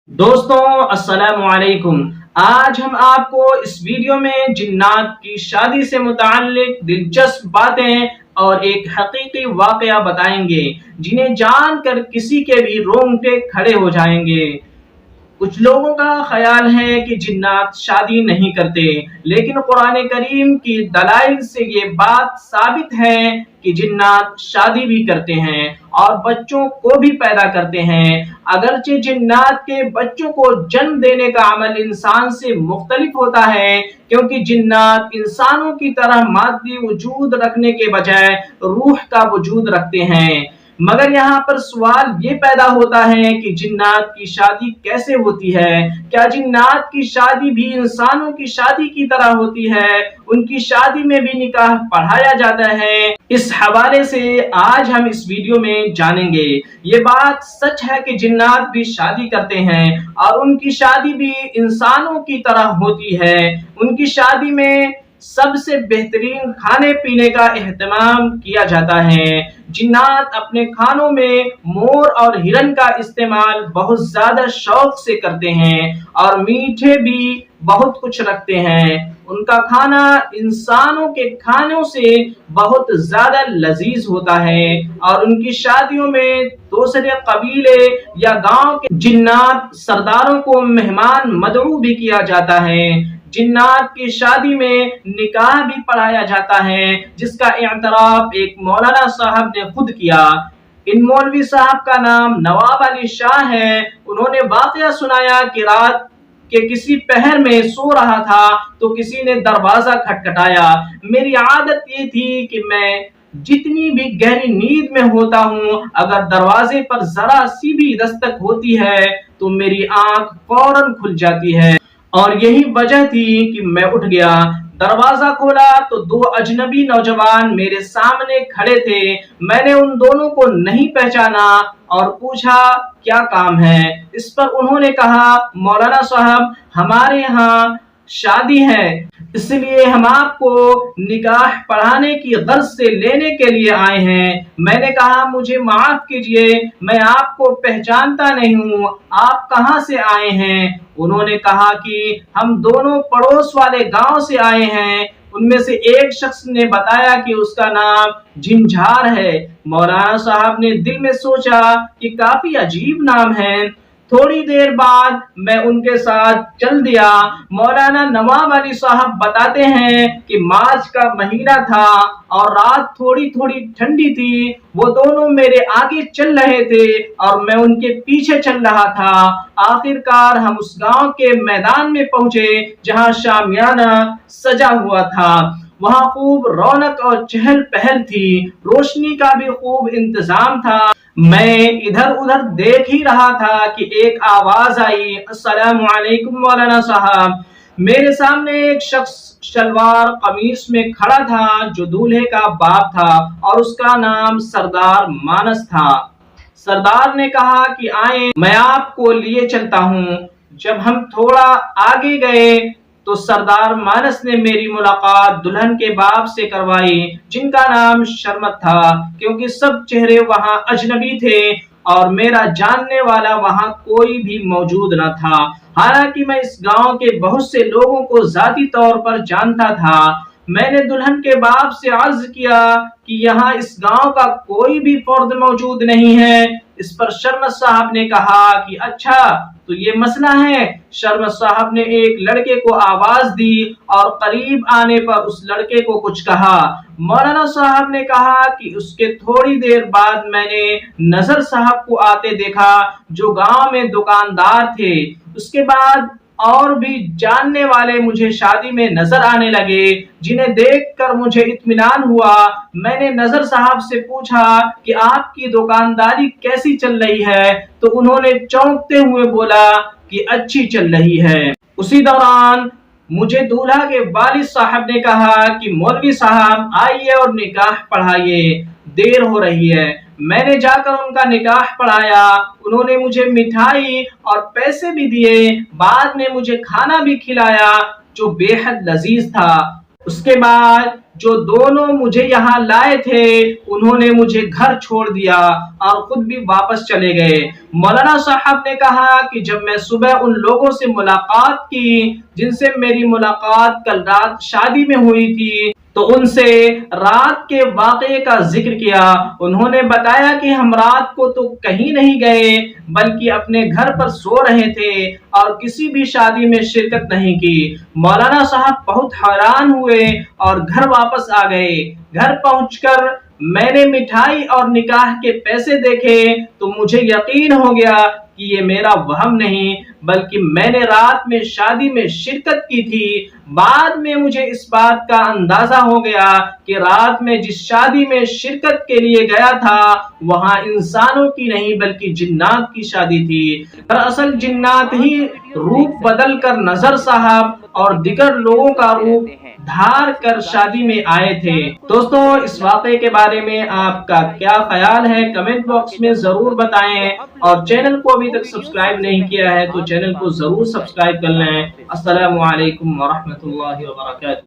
دوستوں السلام علیکم۔ آج ہم آپ کو اس ویڈیو میں جنات کی شادی سے متعلق دلچسپ باتیں اور ایک حقیقی واقعہ بتائیں گے جنہیں جان کر کسی کے بھی رونگٹے کھڑے ہو جائیں گے۔ کچھ لوگوں کا خیال ہے کہ جنات شادی نہیں کرتے، لیکن قرآن کریم کی دلائل سے یہ بات ثابت ہے کہ جنات شادی بھی کرتے ہیں اور بچوں کو بھی پیدا کرتے ہیں۔ اگرچہ جنات کے بچوں کو جنم دینے کا عمل انسان سے مختلف ہوتا ہے، کیونکہ جنات انسانوں کی طرح مادی وجود رکھنے کے بجائے روح کا وجود رکھتے ہیں۔ مگر یہاں پر سوال یہ پیدا ہوتا ہے کہ جنات کی شادی کیسے ہوتی ہے؟ کیا جنات کی شادی بھی انسانوں کی شادی کی طرح ہوتی ہے؟ ان کی شادی میں بھی نکاح پڑھایا جاتا ہے؟ اس حوالے سے آج ہم اس ویڈیو میں جانیں گے۔ یہ بات سچ ہے کہ جنات بھی شادی کرتے ہیں اور ان کی شادی بھی انسانوں کی طرح ہوتی ہے۔ ان کی شادی میں سب سے بہترین کھانے پینے کا اہتمام کیا جاتا ہے۔ جنات اپنے کھانوں میں مور اور ہرن کا استعمال بہت زیادہ شوق سے کرتے ہیں اور میٹھے بھی بہت کچھ رکھتے ہیں۔ ان کا کھانا انسانوں کے کھانوں سے بہت زیادہ لذیذ ہوتا ہے اور ان کی شادیوں میں دوسرے قبیلے یا گاؤں کے جنات سرداروں کو مہمان مدعو بھی کیا جاتا ہے۔ جنات کی شادی میں نکاح بھی پڑھایا جاتا ہے، جس کا اعتراف ایک مولانا صاحب نے خود کیا۔ ان مولوی صاحب کا نام نواب علی شاہ ہے۔ انہوں نے واقعہ سنایا کہ رات کے کسی پہر میں سو رہا تھا تو کسی نے دروازہ کھٹکھٹایا۔ میری عادت یہ تھی کہ میں جتنی بھی گہری نیند میں ہوتا ہوں، اگر دروازے پر ذرا سی بھی دستک ہوتی ہے تو میری آنکھ فوراً کھل جاتی ہے، اور یہی وجہ تھی کہ میں اٹھ گیا۔ دروازہ کھولا تو دو اجنبی نوجوان میرے سامنے کھڑے تھے۔ میں نے ان دونوں کو نہیں پہچانا اور پوچھا کیا کام ہے؟ اس پر انہوں نے کہا مولانا صاحب ہمارے ہاں شادی ہے، اس لیے ہم آپ کو نکاح پڑھانے کی غرض سے لینے کے لیے آئے ہیں۔ میں نے کہا مجھے معاف کیجئے، میں آپ کو پہچانتا نہیں ہوں، آپ کہاں سے آئے ہیں؟ انہوں نے کہا کہ ہم دونوں پڑوس والے گاؤں سے آئے ہیں۔ ان میں سے ایک شخص نے بتایا کہ اس کا نام جھنجھار ہے۔ مولانا صاحب نے دل میں سوچا کہ کافی عجیب نام ہے۔ تھوڑی دیر بعد میں ان کے ساتھ چل دیا۔ مولانا نواب علی صاحب بتاتے ہیں کہ مارچ کا مہینہ تھا اور رات تھوڑی تھوڑی ٹھنڈی تھی۔ وہ دونوں میرے آگے چل رہے تھے اور میں ان کے پیچھے چل رہا تھا۔ آخر کار ہم اس گاؤں کے میدان میں پہنچے جہاں شامیانہ سجا ہوا تھا۔ وہاں خوب رونق اور چہل پہل تھی، روشنی کا بھی خوب انتظام تھا۔ میں ادھر ادھر دیکھ ہی رہا تھا کہ ایک آواز آئی، السلام علیکم مولانا صاحب۔ میرے سامنے ایک شخص شلوار قمیص میں کھڑا تھا جو دولہے کا باپ تھا اور اس کا نام سردار مانس تھا۔ سردار نے کہا کہ آئیں میں آپ کو لیے چلتا ہوں۔ جب ہم تھوڑا آگے گئے تو سردار مانس نے میری ملاقات دلہن کے باپ سے کروائی، جن کا نام شرمت تھا، کیونکہ سب چہرے وہاں اجنبی تھے اور میرا جاننے والا وہاں کوئی بھی موجود نہ تھا۔ حالانکہ میں اس گاؤں کے بہت سے لوگوں کو ذاتی طور پر جانتا تھا۔ میں نے دلہن کے باپ سے عرض کیا کہ یہاں اس گاؤں کا کوئی بھی فرد موجود نہیں ہے۔ اس پر شرمت صاحب نے کہا کہ اچھا تو یہ مسئلہ ہے۔ شرمت صاحب نے ایک لڑکے کو آواز دی اور قریب آنے پر اس لڑکے کو کچھ کہا۔ مولانا صاحب نے کہا کہ اس کے تھوڑی دیر بعد میں نے نظر صاحب کو آتے دیکھا جو گاؤں میں دکاندار تھے۔ اس کے بعد اور بھی جاننے والے مجھے شادی میں نظر آنے لگے، جنہیں دیکھ کر مجھے اطمینان ہوا۔ میں نے نظر صاحب سے پوچھا کہ آپ کی دکانداری کیسی چل رہی ہے؟ تو انہوں نے چونکتے ہوئے بولا کہ اچھی چل رہی ہے۔ اسی دوران مجھے دولہا کے والد صاحب نے کہا کہ مولوی صاحب آئیے اور نکاح پڑھائیے، دیر ہو رہی ہے۔ میں نے جا کر ان کا نکاح پڑھایا۔ انہوں نے مجھے مٹھائی اور پیسے بھی دیے، بعد میں مجھے کھانا بھی کھلایا جو بے حد لذیذ تھا۔ اس کے بعد جو دونوں مجھے یہاں لائے تھے انہوں نے مجھے گھر چھوڑ دیا اور خود بھی واپس چلے گئے۔ مولانا صاحب نے کہا کہ جب میں صبح ان لوگوں سے ملاقات کی جن سے میری ملاقات کل رات شادی میں ہوئی تھی تو ان سے رات کے واقعے کا ذکر کیا۔ انہوں نے بتایا کہ ہم رات کو تو کہیں نہیں گئے بلکہ اپنے گھر پر سو رہے تھے اور کسی بھی شادی میں شرکت نہیں کی۔ مولانا صاحب بہت حیران ہوئے اور گھر واپس آ گئے۔ گھر پہنچ کر میں نے مٹھائی اور نکاح کے پیسے دیکھے تو مجھے یقین ہو گیا کہ یہ میرا وہم نہیں بلکہ میں نے رات میں شادی میں شرکت کی تھی۔ بعد میں مجھے اس بات کا اندازہ ہو گیا کہ رات میں جس شادی میں شرکت کے لیے گیا تھا وہاں انسانوں کی نہیں بلکہ جنات کی شادی تھی۔ دراصل جنات ہی روپ بدل کر نظر صاحب اور دیگر لوگوں کا روپ دھار کر شادی میں آئے تھے۔ دوستو اس واقعے کے بارے میں آپ کا کیا خیال ہے کمنٹ باکس میں ضرور بتائیں، اور چینل کو ابھی تک سبسکرائب نہیں کیا ہے تو چینل کو ضرور سبسکرائب کر لیں۔ السلام علیکم ورحمۃ اللہ وبرکاتہ۔